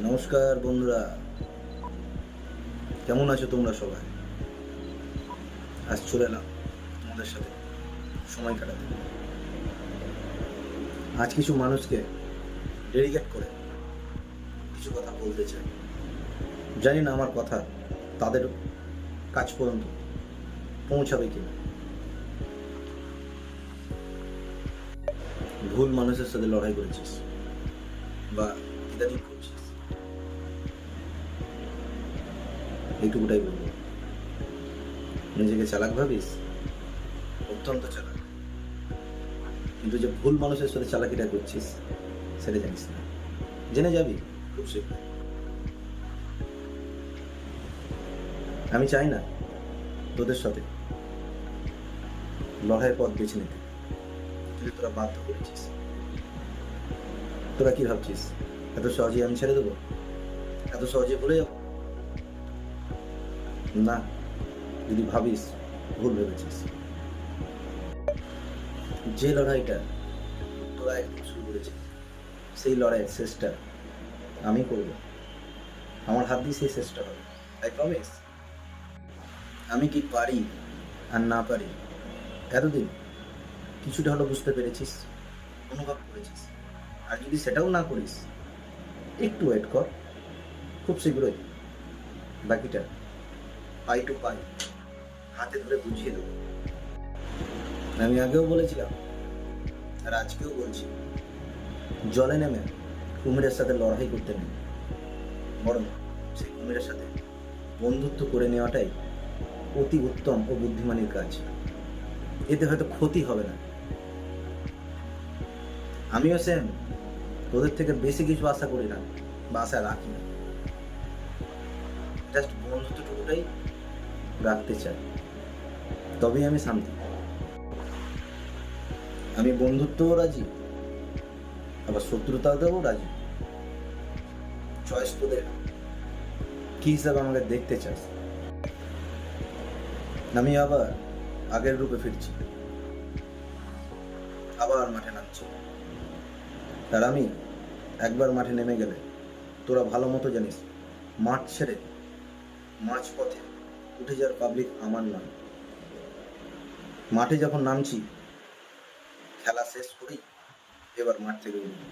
নমস্কার বন্ধুরা, কেমন আছো তোমরা সবাই? আজ চলে এলাম তোমাদের সাথে সময় কাটাতে। আজ কিছু মানুষকে ডেডিকেট করে কিছু কথা বলতে চাই। জানি না আমার কথা তাদের কাছ পর্যন্ত পৌঁছাবে কিনা। ভুল মানুষের সাথে লড়াই করেছিস বা ইদানিং করছিস, এইটুকুটাই বলবো। নিজেকে চালাক ভাবিস, অত্যন্ত চালাক, কিন্তু যে ভুল মানুষের সাথে চালাকিটা করছিস সেটা জানিস না। জেনে যাবি খুব শীঘ্র। আমি চাই না তোদের সাথে লড়াইয়ের পথ বেছে নিতে, কিন্তু তোরা বাধ্য করেছিস। তোরা কি ভাবছিস এত সহজেই আমি ছেড়ে দেবো? এত সহজে ভুলে যাবো? না, যদি ভাবিস ভুল ভেবেছিস। যে লড়াইটা তোরা একদম শুরু করেছিস, সেই লড়াইয়ের শেষটা আমি করবো। আমার হাত দিয়ে সেই শেষটা হবে, আই প্রমিস। আমি কি পারি আর না পারি এতদিন কিছুটা হলো বুঝতে পেরেছিস, অনুভব করেছিস। আর যদি সেটাও না করিস, একটু ওয়েট কর, খুব শীঘ্রই বাকিটা পাই টু পাই হাতে ধরে বুঝিয়ে দেবো। আমি আগেও বলেছিলাম আর আজকেও বলছি, জলে নেমে কুমিরের সাথে লড়াই করতে নেই, বরং সেই কুমিরের সাথে বন্ধুত্ব করে নেওয়াটাই অতি উত্তম ও বুদ্ধিমানের কাজ। এতে হয়তো ক্ষতি হবে না। আমিও সেম তোদের থেকে বেশি কিছু আশা করি না বা আশা রাখি না, জাস্ট বন্ধুত্বটুকুটাই রাখতে চাই, তবেই আমি শান্তি। আমি বন্ধুত্বও রাজি, আবার শত্রুতাতেও রাজি। চয়েস তোদের, কি হিসাবে আমাকে দেখতে চাস। আমি আবার আগের রূপে ফিরছি, আবার মাঠে নামছি। আর আমি একবার মাঠে নেমে গেলে তোরা ভালো মতো জানিস, মাঠ ছেড়ে মাঝ পথে উঠে যাওয়ার পাবলিক আমার নয়। মাঠে যখন নামছি, খেলা শেষ করেই এবার মাঠ থেকে উঠবো।